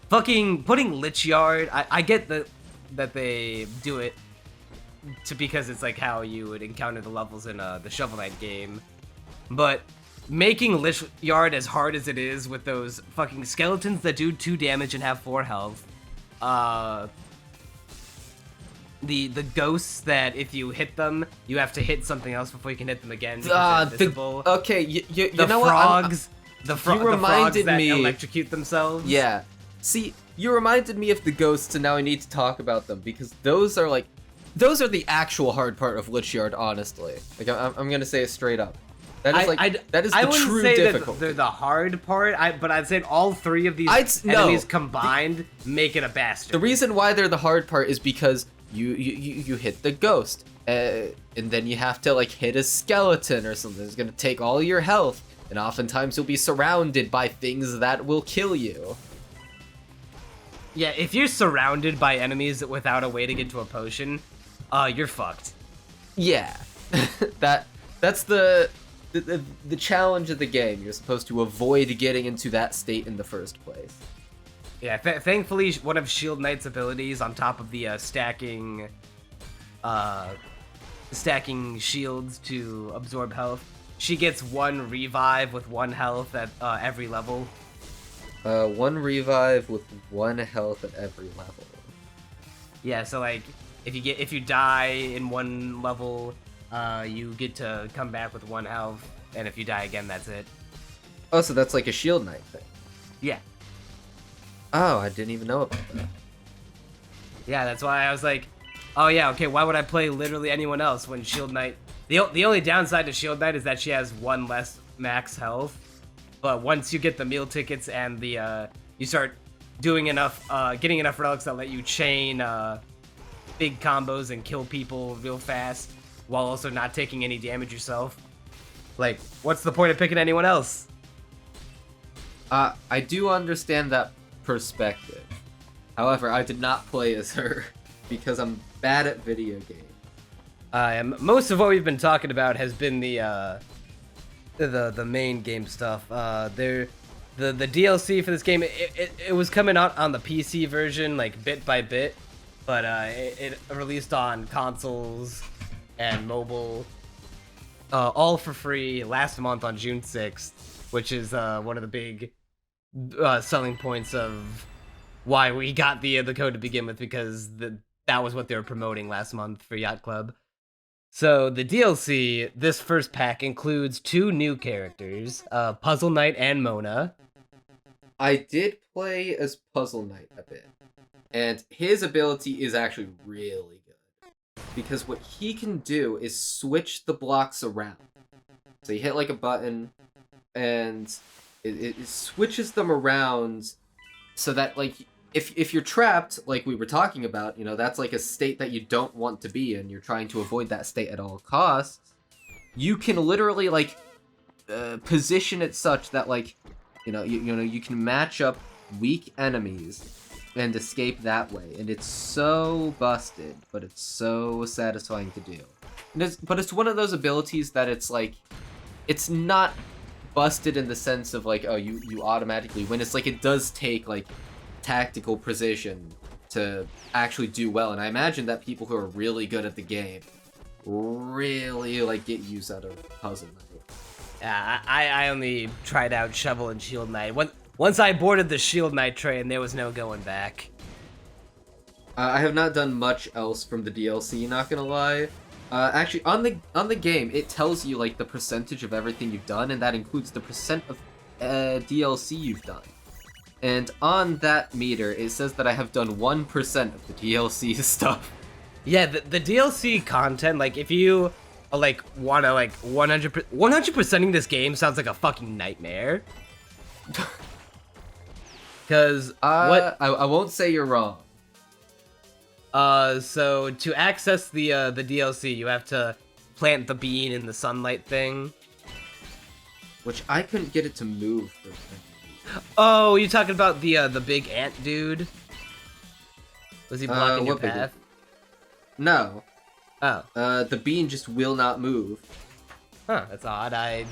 Fucking putting Lich Yard, I get that they do it because it's like how you would encounter the levels in the Shovel Knight game. But making Lich Yard as hard as it is with those fucking skeletons that do 2 damage and have 4 health. The ghosts that if you hit them, you have to hit something else before you can hit them again because they're invisible. Okay, you know frogs, what? The frogs that electrocute themselves. Yeah. See, you reminded me of the ghosts, and now I need to talk about them because those are the actual hard part of Lich Yard, honestly. Like I'm gonna say it straight up. That is the true difficulty. They're the hard part, but I'd say all 3 of these enemies combined make it a bastard. The reason why they're the hard part is because you hit the ghost, and then you have to like hit a skeleton or something. It's gonna take all your health, and oftentimes you'll be surrounded by things that will kill you. Yeah, if you're surrounded by enemies without a way to get to a potion, you're fucked. Yeah, that's the challenge of the game. You're supposed to avoid getting into that state in the first place. Yeah, thankfully, one of Shield Knight's abilities, on top of the stacking shields to absorb health, she gets 1 revive with 1 health at every level. 1 revive with 1 health at every level. Yeah, so like if you die in 1 level, you get to come back with 1 health, and if you die again, that's it. Oh, so that's like a Shield Knight thing. Yeah. Oh, I didn't even know about that. Yeah, that's why I was like, oh yeah, okay, why would I play literally anyone else when Shield Knight... The only downside to Shield Knight is that she has 1 less max health, but once you get the meal tickets and the you start doing enough, getting enough relics that let you chain big combos and kill people real fast while also not taking any damage yourself. Like, what's the point of picking anyone else? I do understand that perspective. However, I did not play as her because I'm bad at video games. Most of what we've been talking about has been the main game stuff. The DLC for this game, it was coming out on the PC version like bit by bit, but it released on consoles and mobile, all for free last month on June 6th, which is one of the big selling points of why we got the code to begin with, because that was what they were promoting last month for Yacht Club. So the DLC, this first pack, includes 2 new characters, Puzzle Knight and Mona. I did play as Puzzle Knight a bit, and his ability is actually really good, because what he can do is switch the blocks around. So you hit like a button, and it switches them around so that, like, if you're trapped, like we were talking about, that's like a state that you don't want to be in, you're trying to avoid that state at all costs, you can literally, like, position it such that, like, you can match up weak enemies and escape that way, and it's so busted, but it's so satisfying to do. But it's one of those abilities that it's like, it's not busted in the sense of like, oh, you automatically win. It's like it does take like tactical precision to actually do well, and I imagine that people who are really good at the game really like get use out of Puzzle Knight. Yeah, I only tried out Shovel and Shield Knight. Once I boarded the Shield Knight train, there was no going back. I have not done much else from the DLC, not gonna lie. Actually, on the game, it tells you like the percentage of everything you've done, and that includes the percent of DLC you've done. And on that meter, it says that I have done 1% of the DLC stuff. Yeah, the DLC content, like if you like wanna like 100%ing this game sounds like a fucking nightmare. Cause what I won't say you're wrong. So to access the DLC, you have to plant the bean in the sunlight thing. Which I couldn't get it to move for me. Oh, you talking about the big ant dude? Was he blocking your path? No. Oh. The bean just will not move. Huh, that's odd. I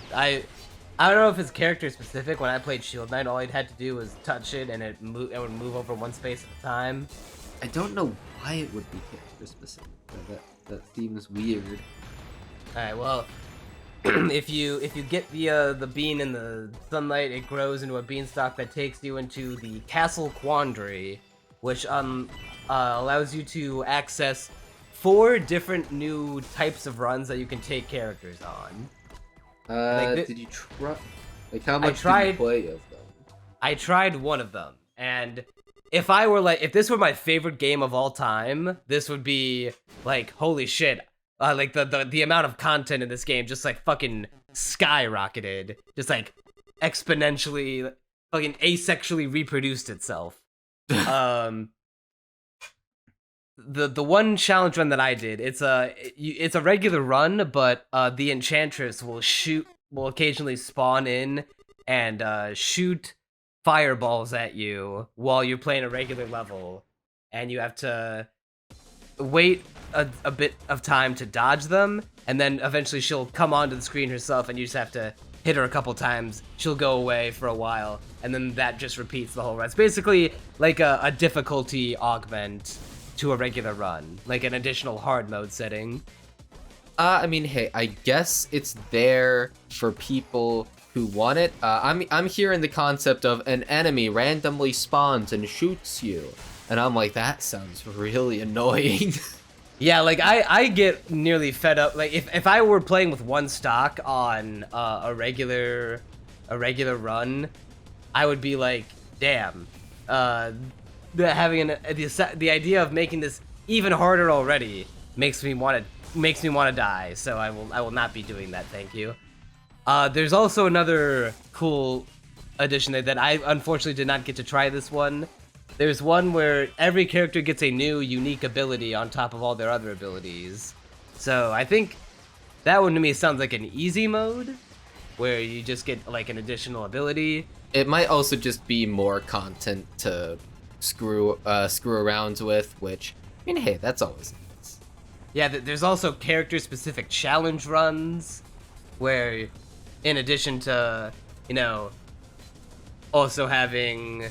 don't know if it's character specific. When I played Shield Knight, all I had to do was touch it and it would move over one space at a time. I don't know why it would be character specific. That seems weird. Alright, well, if you get the bean in the sunlight, it grows into a beanstalk that takes you into the Castle Quandary, which allows you to access 4 different new types of runs that you can take characters on. Did you try? Like, how much did you play of them? I tried one of them, and if this were my favorite game of all time, this would be like, holy shit! Like the amount of content in this game just like fucking skyrocketed, just like exponentially, fucking asexually reproduced itself. The one challenge run that I did, it's a regular run, but the Enchantress will occasionally spawn in and shoot fireballs at you while you're playing a regular level, and you have to wait a bit of time to dodge them, and then eventually she'll come onto the screen herself, and you just have to hit her a couple times. She'll go away for a while, and then that just repeats the whole run. It's basically like a difficulty augment to a regular run, like an additional hard mode setting. I mean, hey, I guess it's there for people who want it. I'm hearing the concept of an enemy randomly spawns and shoots you, and I'm like, that sounds really annoying. Yeah, like I get nearly fed up. Like if I were playing with one stock on a regular run, I would be like, damn. Having the idea of making this even harder already makes me want to die. So I will not be doing that. Thank you. There's also another cool addition that I unfortunately did not get to try this one. There's one where every character gets a new unique ability on top of all their other abilities. So I think that one to me sounds like an easy mode, where you just get like an additional ability. It might also just be more content to screw around with, which, I mean, hey, that's always nice. Yeah, there's also character-specific challenge runs, where in addition to, also having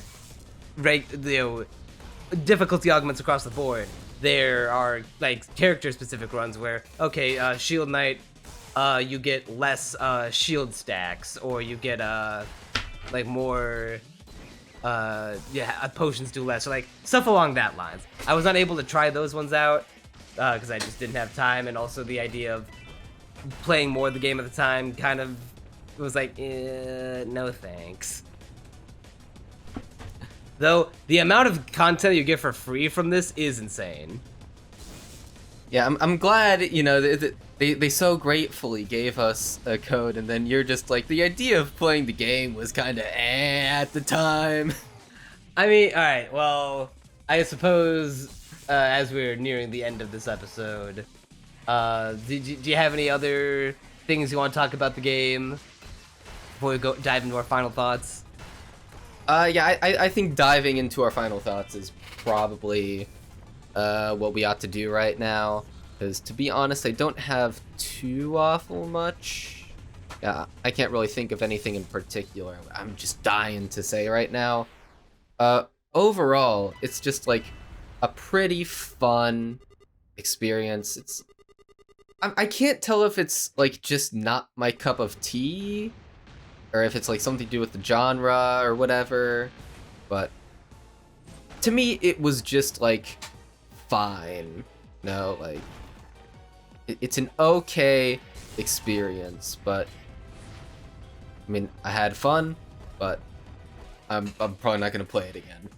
difficulty augments across the board, there are like character-specific runs where, okay, Shield Knight, you get less shield stacks, or you get like more, potions do less, or like stuff along that lines. I was unable to try those ones out because I just didn't have time, and also the idea of playing more of the game at the time kind of was like, no thanks. Though the amount of content you get for free from this is insane. Yeah, I'm glad, you know, they so gratefully gave us a code, and then you're just like, the idea of playing the game was kind of at the time. I mean, alright, well, I suppose as we're nearing the end of this episode, do you have any other things you want to talk about the game before we dive into our final thoughts? Yeah, I think diving into our final thoughts is probably what we ought to do right now. Because to be honest, I don't have too awful much. Yeah, I can't really think of anything in particular I'm just dying to say right now. Overall, it's just like a pretty fun experience. I can't tell if it's like just not my cup of tea, or if it's like something to do with the genre or whatever, but to me it was just like fine. No, like it's an okay experience, but I mean, I had fun, but I'm probably not gonna play it again.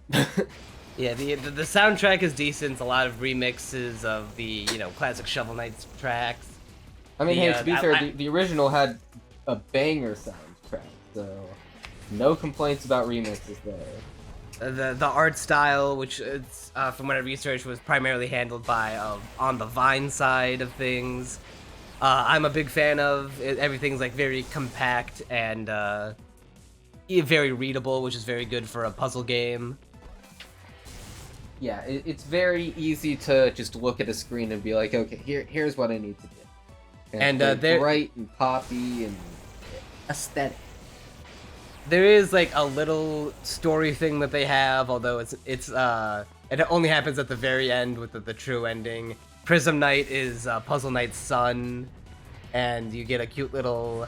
Yeah, the soundtrack is decent. A lot of remixes of the, you know, classic Shovel Knight tracks. I mean, hey, to be fair, the original had a banger soundtrack, so no complaints about remixes there. The art style, which it's from what I researched, was primarily handled by on the Vine side of things. I'm a big fan of it. Everything's like very compact and very readable, which is very good for a puzzle game. Yeah, it's very easy to just look at a screen and be like, okay, here's what I need to do. And they're bright and poppy and aesthetic. There is like a little story thing that they have, although it only happens at the very end with the true ending. Prism Knight is Puzzle Knight's son, and you get a cute little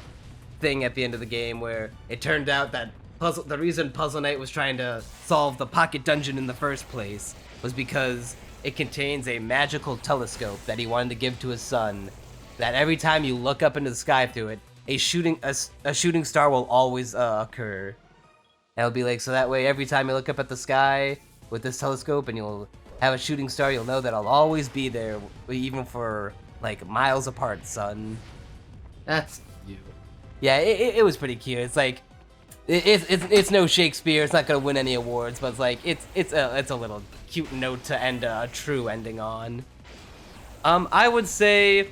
thing at the end of the game where it turned out that the reason Puzzle Knight was trying to solve the pocket dungeon in the first place was because it contains a magical telescope that he wanted to give to his son, that every time you look up into the sky through it, a shooting star will always occur. And it'll be like, so that way every time you look up at the sky with this telescope and you'll have a shooting star, you'll know that I'll always be there, even for like miles apart, son. That's you. Yeah, it was pretty cute. It's like, it's no Shakespeare. It's not gonna win any awards, but it's like it's a little cute note to end a true ending on. I would say,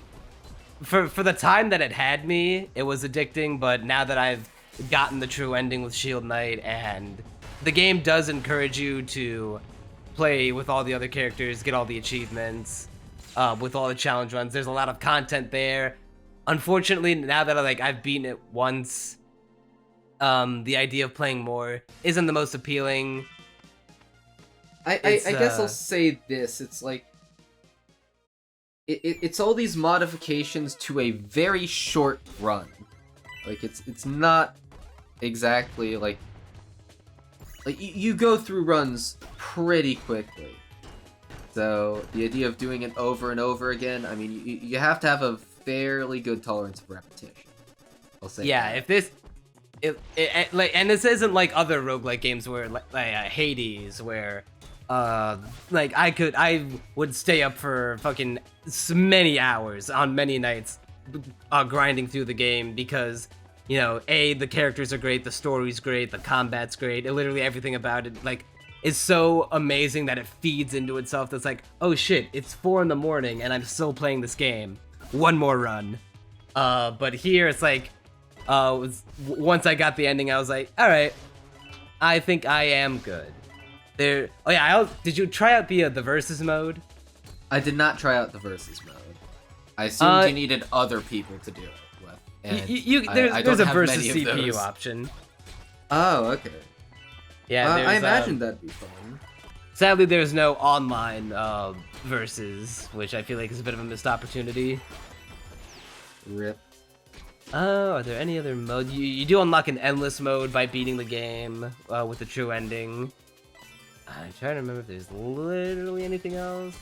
for the time that it had me, it was addicting. But now that I've gotten the true ending with Shield Knight, and the game does encourage you to play with all the other characters, get all the achievements, with all the challenge runs. There's a lot of content there. Unfortunately, now that I've beaten it once, the idea of playing more isn't the most appealing. I guess I'll say this. It's like it's all these modifications to a very short run. Like it's not exactly like you go through runs pretty quickly. So the idea of doing it over and over again, I mean, you have to have a fairly good tolerance of repetition. I'll say. Yeah, that. if this. And this isn't like other roguelike games where like Hades, where I would stay up for fucking many hours on many nights grinding through the game because, you know, the characters are great, the story's great, the combat's great, literally everything about it like is so amazing that it feeds into itself. That's like, oh shit, it's 4 a.m. and I'm still playing this game. One more run. But here it's like, once I got the ending, I was like, all right, I think I am good. There. Oh yeah, did you try out the versus mode? I did not try out the versus mode. I assumed you needed other people to do it with. And there's a versus CPU option. Oh, okay. Yeah, I imagine that'd be fun. Sadly, there's no online versus, which I feel like is a bit of a missed opportunity. Rip. Oh, are there any other modes? You do unlock an endless mode by beating the game with the true ending. I'm trying to remember if there's literally anything else.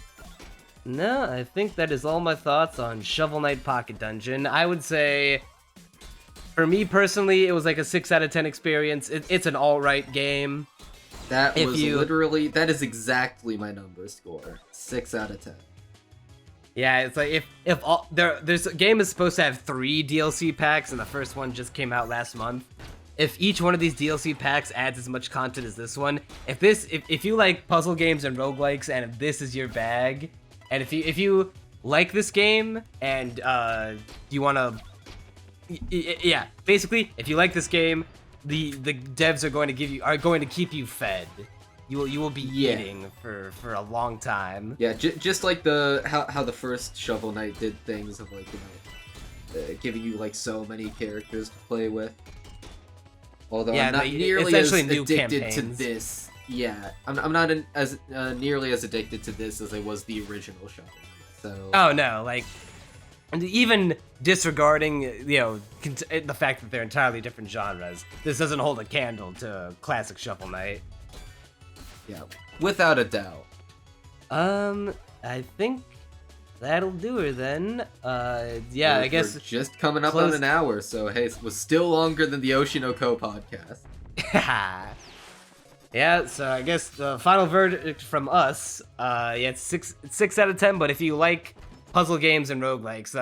No, I think that is all my thoughts on Shovel Knight Pocket Dungeon. I would say, for me personally, it was like a 6 out of 10 experience. It's an alright game. That is exactly my number score. 6 out of 10. Yeah, it's like if all there's a game is supposed to have 3 DLC packs, and the first one just came out last month. If each one of these DLC packs adds as much content as this one, if you like puzzle games and roguelikes, and if this is your bag, and if you like this game and you wanna, yeah, basically, if you like this game, the devs are going to keep you fed. You will be eating for a long time. Yeah, just like how the first Shovel Knight did things of like, giving you like so many characters to play with. Although I'm not nearly as addicted to this. Yeah, I'm not as nearly as addicted to this as I was the original Shovel Knight. So. Oh no, like, and even disregarding the fact that they're entirely different genres, this doesn't hold a candle to classic Shovel Knight. Yeah, without a doubt. I think that'll do her then. Yeah, I guess we're just coming up on an hour, so hey, it was still longer than the Oshinoko podcast. Yeah, so I guess the final verdict from us, yeah, it's 6 out of 10. But if you like puzzle games and roguelikes,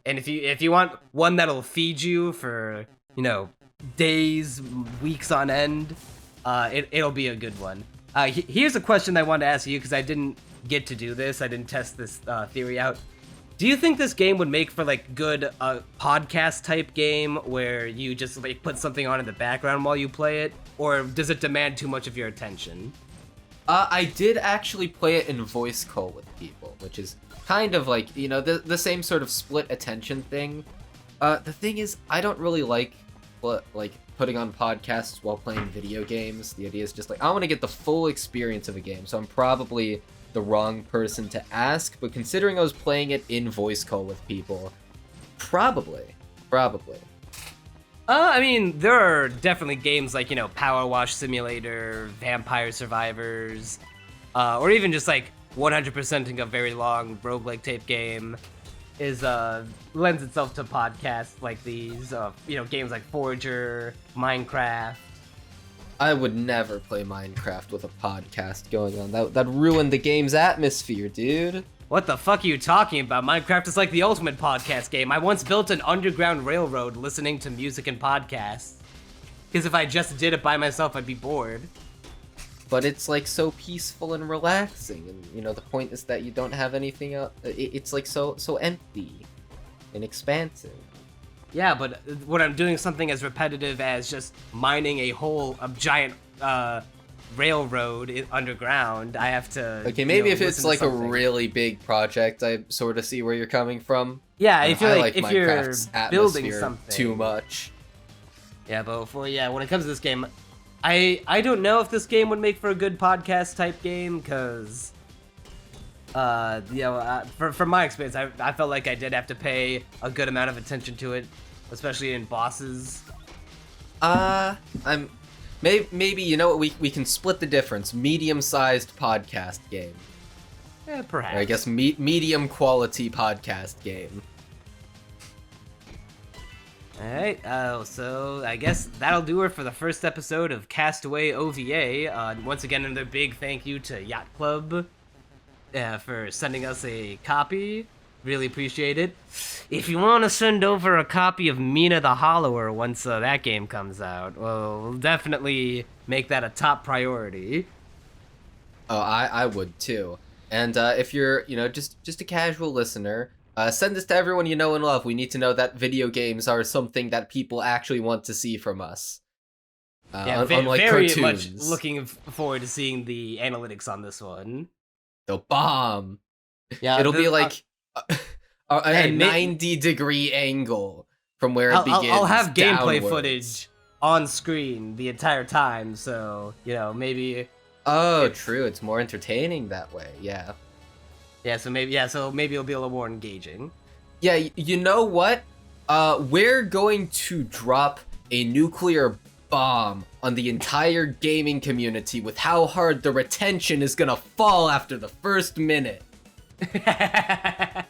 and if you want one that'll feed you for days, weeks on end, it'll be a good one. Here's a question I wanted to ask you, because I didn't get to do this. I didn't test this theory out. Do you think this game would make for like good podcast type game where you just like put something on in the background while you play it, or does it demand too much of your attention? I did actually play it in voice call with people, which is kind of like the same sort of split attention thing. The thing is, I don't really like putting on podcasts while playing video games. The idea is just like, I want to get the full experience of a game, so I'm probably the wrong person to ask, but considering I was playing it in voice call with people, probably. I mean, there are definitely games like, Power Wash Simulator, Vampire Survivors, or even just like 100%ing a very long roguelike type game lends itself to podcasts like these, games like Forger, Minecraft. I would never play Minecraft with a podcast going on. That'd ruin the game's atmosphere, dude. What the fuck are you talking about? Minecraft is like the ultimate podcast game. I once built an underground railroad listening to music and podcasts. Because if I just did it by myself, I'd be bored. But it's like so peaceful and relaxing, and the point is that you don't have anything else. It's like so empty and expansive. Yeah, but when I'm doing something as repetitive as just mining a giant railroad underground, I have to. Okay, maybe if it's like a really big project, I sort of see where you're coming from. Yeah, if you're like if you're Minecraft's building something too much. Yeah, but when it comes to this game, I don't know if this game would make for a good podcast type game, because from my experience, I felt like I did have to pay a good amount of attention to it, especially in bosses. Maybe we can split the difference. Medium-sized podcast game. Yeah, perhaps. Or I guess medium quality podcast game. Alright, so I guess that'll do it for the first episode of Castaway OVA. Once again, another big thank you to Yacht Club for sending us a copy. Really appreciate it. If you want to send over a copy of Mina the Hollower once that game comes out, we'll definitely make that a top priority. Oh, I would too. And if you're, just a casual listener, send this to everyone you know and love. We need to know that video games are something that people actually want to see from us. Unlike very cartoons. Much looking forward to seeing the analytics on this one. They'll bomb. Yeah, it'll be like a 90-degree angle from where it begins. I'll have gameplay downwards. footage on screen the entire time, so maybe Oh, It's- true. It's more entertaining that way. Yeah. So maybe it'll be a little more engaging. Yeah, you know what? We're going to drop a nuclear bomb on the entire gaming community with how hard the retention is gonna fall after the first minute. The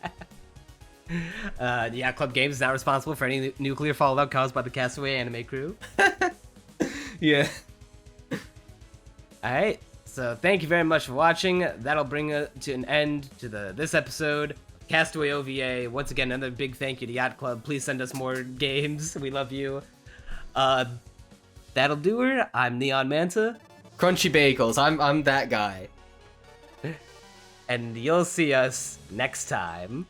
Yacht Club Games is not responsible for any nuclear fallout caused by the Castaway Anime crew. Yeah. Alright, so thank you very much for watching. That'll bring to an end to this episode of Castaway OVA. Once again, another big thank you to Yacht Club. Please send us more games. We love you. That'll do her. I'm Neon Manta. Crunchy Bagels. I'm that guy. And you'll see us next time.